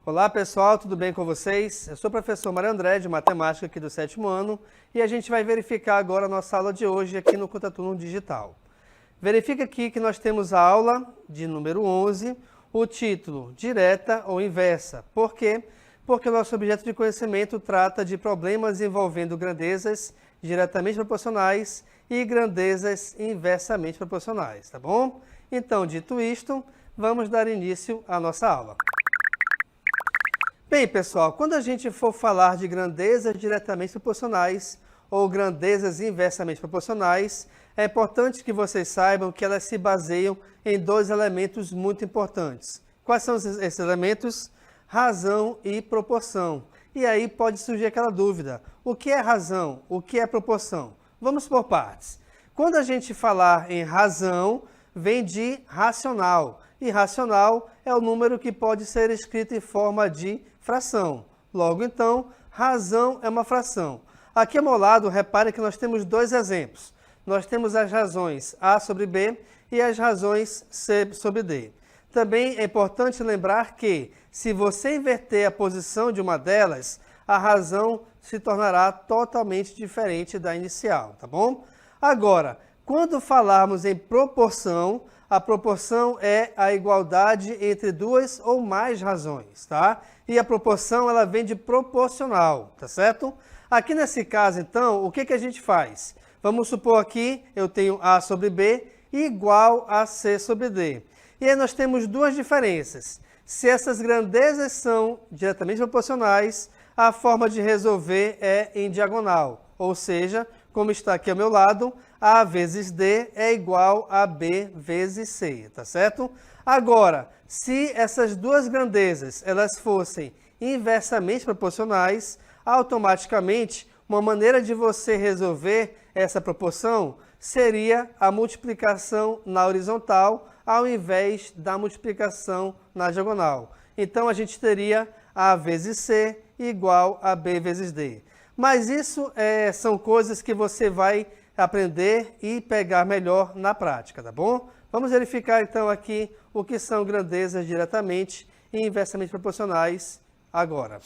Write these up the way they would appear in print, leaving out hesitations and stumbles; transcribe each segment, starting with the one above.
Olá pessoal, tudo bem com vocês? Eu sou o professor Mário André, de Matemática aqui do 7º ano, e a gente vai verificar agora a nossa aula de hoje aqui no Contraturno Digital. Verifica aqui que nós temos a aula de número 11, o título Direta ou Inversa. Por quê? Porque o nosso objeto de conhecimento trata de problemas envolvendo grandezas diretamente proporcionais e grandezas inversamente proporcionais, tá bom? Então, dito isto, vamos dar início à nossa aula. Bem, pessoal, quando a gente for falar de grandezas diretamente proporcionais ou grandezas inversamente proporcionais, é importante que vocês saibam que elas se baseiam em dois elementos muito importantes. Quais são esses elementos? Razão e proporção. E aí pode surgir aquela dúvida, o que é razão? O que é proporção? Vamos por partes. Quando a gente falar em razão, vem de racional. E racional é o número que pode ser escrito em forma de fração. Logo, então, razão é uma fração. Aqui ao meu lado, repare que nós temos dois exemplos. Nós temos as razões A sobre B e as razões C sobre D. Também é importante lembrar que, se você inverter a posição de uma delas, a razão se tornará totalmente diferente da inicial, tá bom? Agora, quando falarmos em proporção, a proporção é a igualdade entre duas ou mais razões, tá? E a proporção, ela vem de proporcional, tá certo? Aqui nesse caso, então, o que a gente faz? Vamos supor aqui, eu tenho A sobre B igual a C sobre D. E aí nós temos duas diferenças. Se essas grandezas são diretamente proporcionais, a forma de resolver é em diagonal. Ou seja, como está aqui ao meu lado, A vezes D é igual a B vezes C, tá certo? Agora, se essas duas grandezas elas fossem inversamente proporcionais, automaticamente, uma maneira de você resolver essa proporção seria a multiplicação na horizontal ao invés da multiplicação na diagonal. Então, a gente teria A vezes C igual a B vezes D. Mas isso são coisas que você vai aprender e pegar melhor na prática, tá bom? Vamos verificar então aqui o que são grandezas diretamente e inversamente proporcionais agora.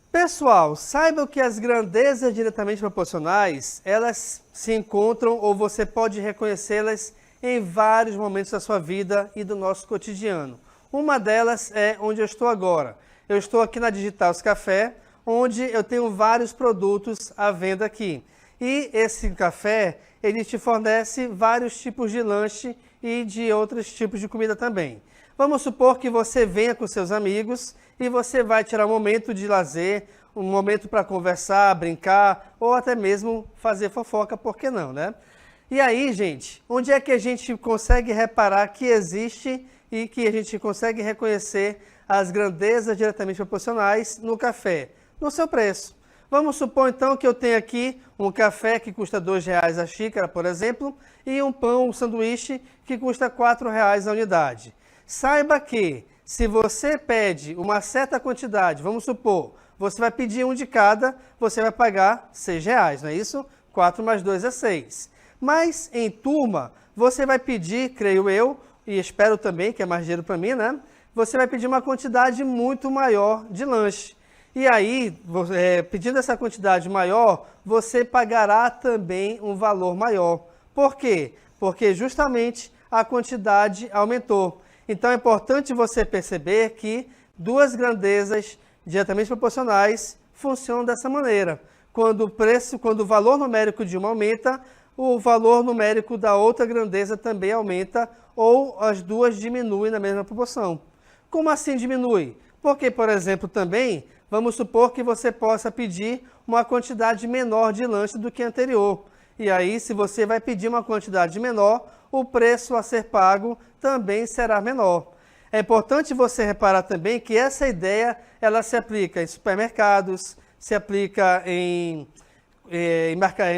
Pessoal, saibam que as grandezas diretamente proporcionais, elas se encontram ou você pode reconhecê-las em vários momentos da sua vida e do nosso cotidiano. Uma delas é onde eu estou agora. Eu estou aqui na Digitais Café, onde eu tenho vários produtos à venda aqui. E esse café, ele te fornece vários tipos de lanche e de outros tipos de comida também. Vamos supor que você venha com seus amigos e você vai tirar um momento de lazer, um momento para conversar, brincar ou até mesmo fazer fofoca, por que não, né? E aí, gente, onde é que a gente consegue reparar que existe e que a gente consegue reconhecer as grandezas diretamente proporcionais no café? No seu preço. Vamos supor, então, que eu tenho aqui um café que custa R$2 a xícara, por exemplo, e um pão, um sanduíche, que custa R$4 a unidade. Saiba que, se você pede uma certa quantidade, vamos supor, você vai pedir um de cada, você vai pagar R$6, não é isso? 4 mais 2 é 6. Mas, em turma, você vai pedir, creio eu, e espero também, que é mais dinheiro para mim, né? Você vai pedir uma quantidade muito maior de lanche. E aí, pedindo essa quantidade maior, você pagará também um valor maior. Por quê? Porque justamente a quantidade aumentou. Então é importante você perceber que duas grandezas diretamente proporcionais funcionam dessa maneira. Quando o valor numérico de uma aumenta, o valor numérico da outra grandeza também aumenta, ou as duas diminuem na mesma proporção. Como assim diminui? Porque, por exemplo, também, vamos supor que você possa pedir uma quantidade menor de lanche do que a anterior. E aí, se você vai pedir uma quantidade menor, o preço a ser pago também será menor. É importante você reparar também que essa ideia ela se aplica em supermercados, se aplica em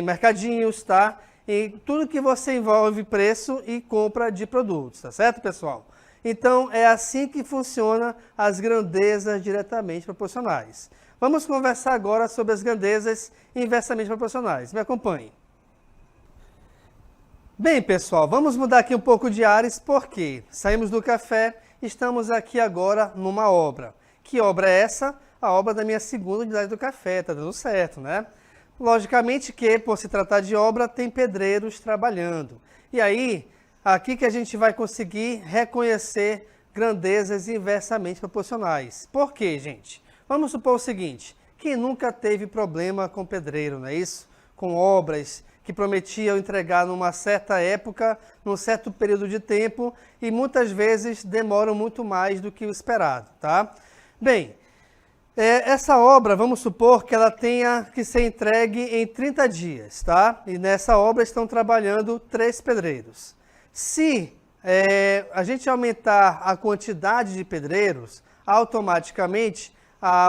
mercadinhos, tá? Em tudo que você envolve preço e compra de produtos, tá certo, pessoal? Então, é assim que funcionam as grandezas diretamente proporcionais. Vamos conversar agora sobre as grandezas inversamente proporcionais. Me acompanhe. Bem, pessoal, vamos mudar aqui um pouco de ares, porque saímos do café, estamos aqui agora numa obra. Que obra é essa? A obra da minha segunda unidade do café, tá dando certo, né? Logicamente que, por se tratar de obra, tem pedreiros trabalhando. E aí, aqui que a gente vai conseguir reconhecer grandezas inversamente proporcionais. Por quê, gente? Vamos supor o seguinte, quem nunca teve problema com pedreiro, não é isso? Com obras que prometiam entregar numa certa época, num certo período de tempo, e muitas vezes demoram muito mais do que o esperado, tá? Bem, essa obra, vamos supor que ela tenha que ser entregue em 30 dias, tá? E nessa obra estão trabalhando 3 pedreiros. Se a gente aumentar a quantidade de pedreiros, automaticamente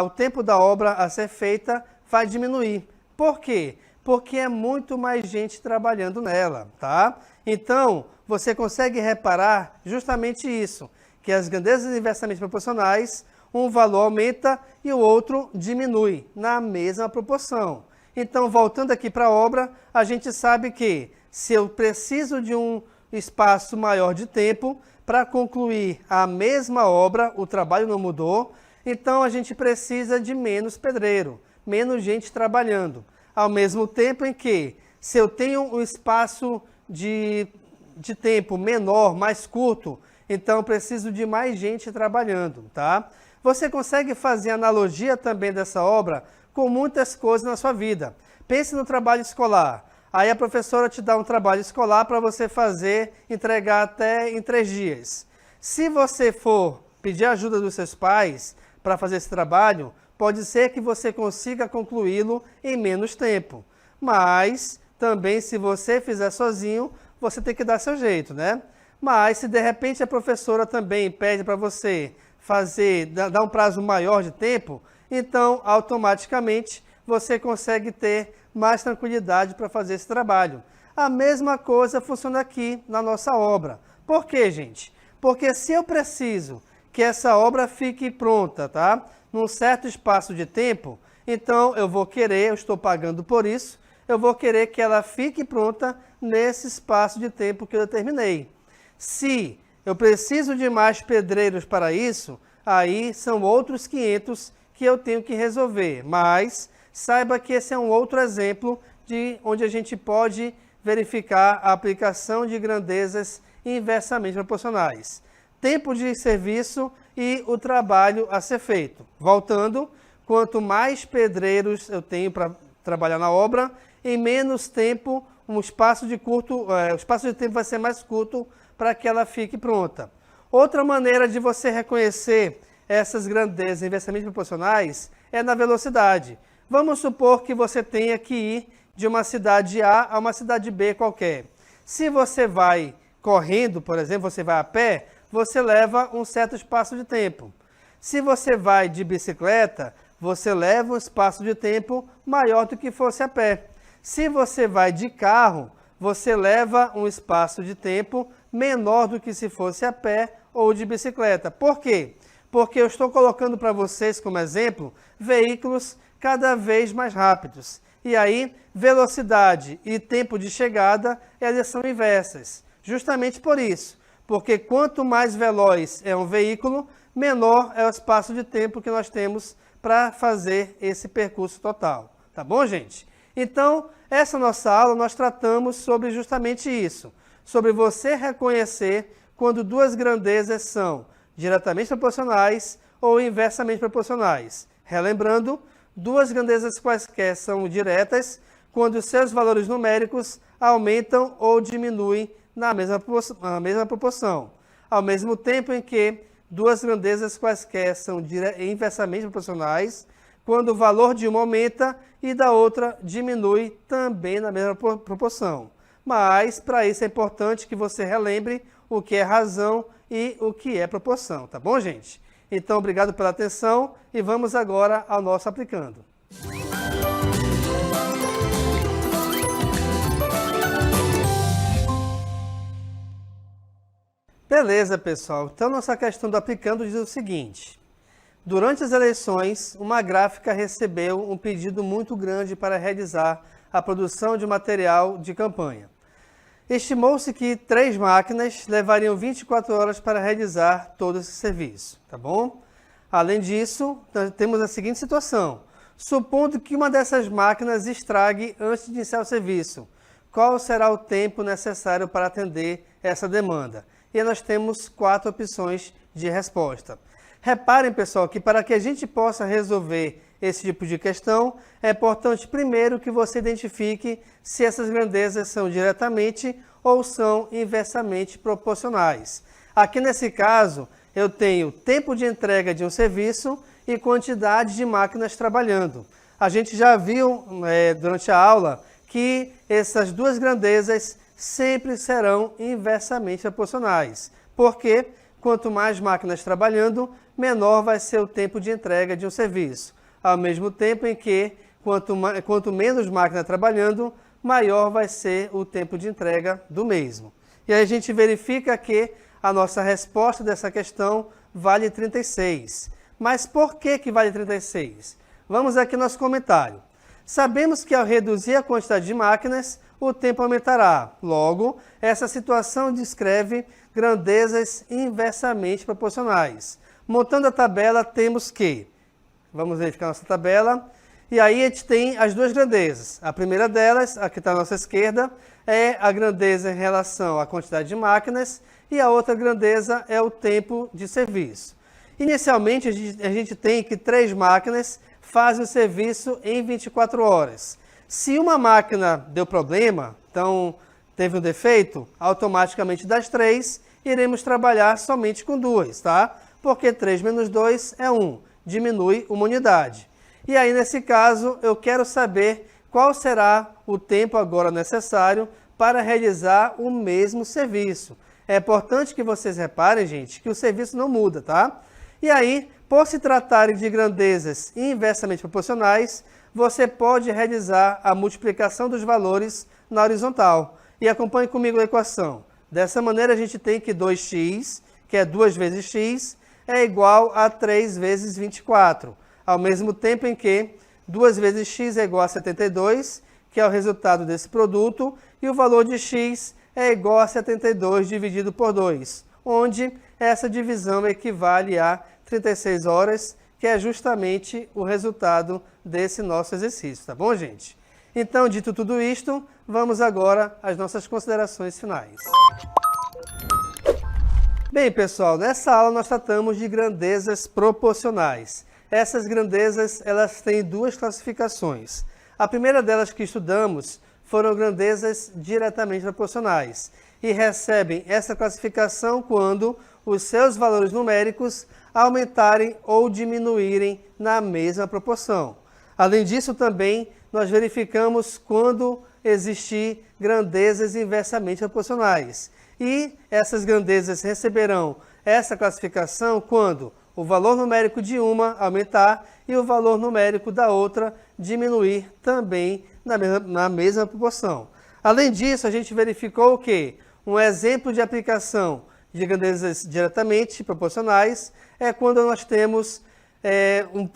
o tempo da obra a ser feita vai diminuir. Por quê? Porque é muito mais gente trabalhando nela, tá? Então, você consegue reparar justamente isso, que as grandezas inversamente proporcionais, um valor aumenta e o outro diminui na mesma proporção. Então, voltando aqui para a obra, a gente sabe que se eu preciso de um espaço maior de tempo para concluir a mesma obra, o trabalho não mudou, então a gente precisa de menos pedreiro, menos gente trabalhando. Ao mesmo tempo em que, se eu tenho um espaço de tempo menor, mais curto, então eu preciso de mais gente trabalhando, tá? Você consegue fazer analogia também dessa obra com muitas coisas na sua vida. Pense no trabalho escolar. Aí a professora te dá um trabalho escolar para você fazer, entregar até em 3 dias. Se você for pedir ajuda dos seus pais para fazer esse trabalho, pode ser que você consiga concluí-lo em menos tempo. Mas, também, se você fizer sozinho, você tem que dar seu jeito, né? Mas, se de repente a professora também pede para você dar um prazo maior de tempo, então, automaticamente, você consegue ter mais tranquilidade para fazer esse trabalho. A mesma coisa funciona aqui na nossa obra. Por quê, gente? Porque se eu preciso que essa obra fique pronta, tá? Num certo espaço de tempo, então eu estou pagando por isso, eu vou querer que ela fique pronta nesse espaço de tempo que eu determinei. Se eu preciso de mais pedreiros para isso, aí são outros 500 que eu tenho que resolver. Mas saiba que esse é um outro exemplo de onde a gente pode verificar a aplicação de grandezas inversamente proporcionais. Tempo de serviço e o trabalho a ser feito. Voltando, quanto mais pedreiros eu tenho para trabalhar na obra, em menos tempo, o espaço de tempo vai ser mais curto para que ela fique pronta. Outra maneira de você reconhecer essas grandezas inversamente proporcionais é na velocidade. Vamos supor que você tenha que ir de uma cidade A a uma cidade B qualquer. Se você vai correndo, por exemplo, você vai a pé, você leva um certo espaço de tempo. Se você vai de bicicleta, você leva um espaço de tempo maior do que fosse a pé. Se você vai de carro, você leva um espaço de tempo menor do que se fosse a pé ou de bicicleta. Por quê? Porque eu estou colocando para vocês como exemplo veículos cada vez mais rápidos. E aí, velocidade e tempo de chegada, elas são inversas. Justamente por isso. Porque quanto mais veloz é um veículo, menor é o espaço de tempo que nós temos para fazer esse percurso total. Tá bom, gente? Então, essa nossa aula nós tratamos sobre justamente isso. Sobre você reconhecer quando duas grandezas são diretamente proporcionais ou inversamente proporcionais. Relembrando, duas grandezas quaisquer são diretas quando seus valores numéricos aumentam ou diminuem na mesma proporção. Ao mesmo tempo em que duas grandezas quaisquer são inversamente proporcionais quando o valor de uma aumenta e da outra diminui também na mesma proporção. Mas, para isso, é importante que você relembre o que é razão e o que é proporção, tá bom, gente? Então, obrigado pela atenção e vamos agora ao nosso aplicando. Beleza, pessoal. Então, nossa questão do aplicando diz o seguinte. Durante as eleições, uma gráfica recebeu um pedido muito grande para realizar a produção de material de campanha. Estimou-se que 3 máquinas levariam 24 horas para realizar todo esse serviço, tá bom? Além disso, nós temos a seguinte situação. Supondo que uma dessas máquinas estrague antes de iniciar o serviço, qual será o tempo necessário para atender essa demanda? E nós temos 4 opções de resposta. Reparem, pessoal, que para que a gente possa resolver esse tipo de questão, é importante primeiro que você identifique se essas grandezas são diretamente ou são inversamente proporcionais. Aqui nesse caso, eu tenho tempo de entrega de um serviço e quantidade de máquinas trabalhando. A gente já viu durante a aula que essas duas grandezas sempre serão inversamente proporcionais. Porque quanto mais máquinas trabalhando, menor vai ser o tempo de entrega de um serviço. Ao mesmo tempo em que, quanto menos máquina trabalhando, maior vai ser o tempo de entrega do mesmo. E aí a gente verifica que a nossa resposta dessa questão vale 36. Mas por que vale 36? Vamos aqui no nosso comentário. Sabemos que ao reduzir a quantidade de máquinas, o tempo aumentará. Logo, essa situação descreve grandezas inversamente proporcionais. Montando a tabela, temos que... Vamos verificar nossa tabela. E aí a gente tem as duas grandezas. A primeira delas, aqui está à nossa esquerda, é a grandeza em relação à quantidade de máquinas e a outra grandeza é o tempo de serviço. Inicialmente, a gente tem que 3 máquinas fazem o serviço em 24 horas. Se uma máquina deu problema, então teve um defeito, automaticamente das 3, iremos trabalhar somente com 2, tá? Porque 3 menos 2 é 1, diminui uma unidade. E aí, nesse caso, eu quero saber qual será o tempo agora necessário para realizar o mesmo serviço. É importante que vocês reparem, gente, que o serviço não muda, tá? E aí, por se tratarem de grandezas inversamente proporcionais, você pode realizar a multiplicação dos valores na horizontal. E acompanhe comigo a equação. Dessa maneira, a gente tem que 2x, que é 2 vezes x, é igual a 3 vezes 24. Ao mesmo tempo em que 2 vezes x é igual a 72, que é o resultado desse produto, e o valor de x é igual a 72 dividido por 2, onde essa divisão equivale a 36 horas, que é justamente o resultado desse nosso exercício, tá bom, gente? Então, dito tudo isto, vamos agora às nossas considerações finais. Bem, pessoal, nessa aula nós tratamos de grandezas proporcionais. Essas grandezas, elas têm 2 classificações. A primeira delas que estudamos foram grandezas diretamente proporcionais e recebem essa classificação quando os seus valores numéricos aumentarem ou diminuírem na mesma proporção. Além disso, também, nós verificamos quando existir grandezas inversamente proporcionais. E essas grandezas receberão essa classificação quando o valor numérico de uma aumentar e o valor numérico da outra diminuir também na mesma proporção. Além disso, a gente verificou que um exemplo de aplicação de grandezas diretamente proporcionais é quando nós temos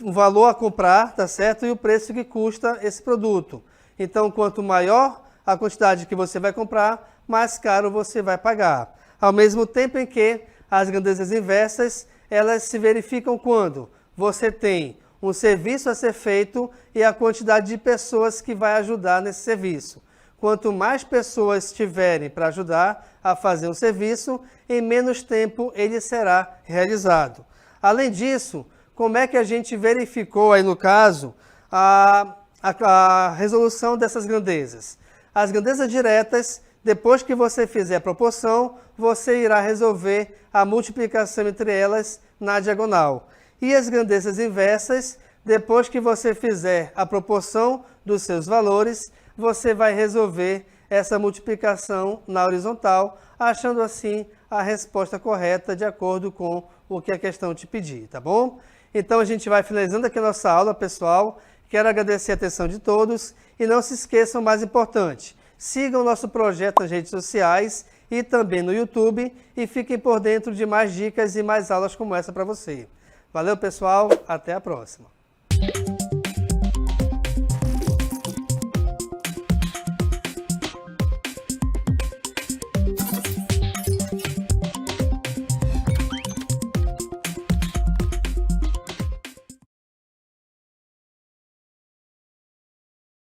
um valor a comprar, tá certo? E o preço que custa esse produto. Então, quanto maior a quantidade que você vai comprar, mais caro você vai pagar. Ao mesmo tempo em que as grandezas inversas, elas se verificam quando você tem um serviço a ser feito e a quantidade de pessoas que vai ajudar nesse serviço. Quanto mais pessoas tiverem para ajudar a fazer um serviço, em menos tempo ele será realizado. Além disso, como é que a gente verificou aí no caso a resolução dessas grandezas? As grandezas diretas, depois que você fizer a proporção, você irá resolver a multiplicação entre elas na diagonal. E as grandezas inversas, depois que você fizer a proporção dos seus valores, você vai resolver essa multiplicação na horizontal, achando assim a resposta correta de acordo com o que a questão te pedir, tá bom? Então a gente vai finalizando aqui a nossa aula, pessoal. Quero agradecer a atenção de todos e não se esqueçam o mais importante. Sigam o nosso projeto nas redes sociais e também no YouTube e fiquem por dentro de mais dicas e mais aulas como essa para você. Valeu, pessoal. Até a próxima.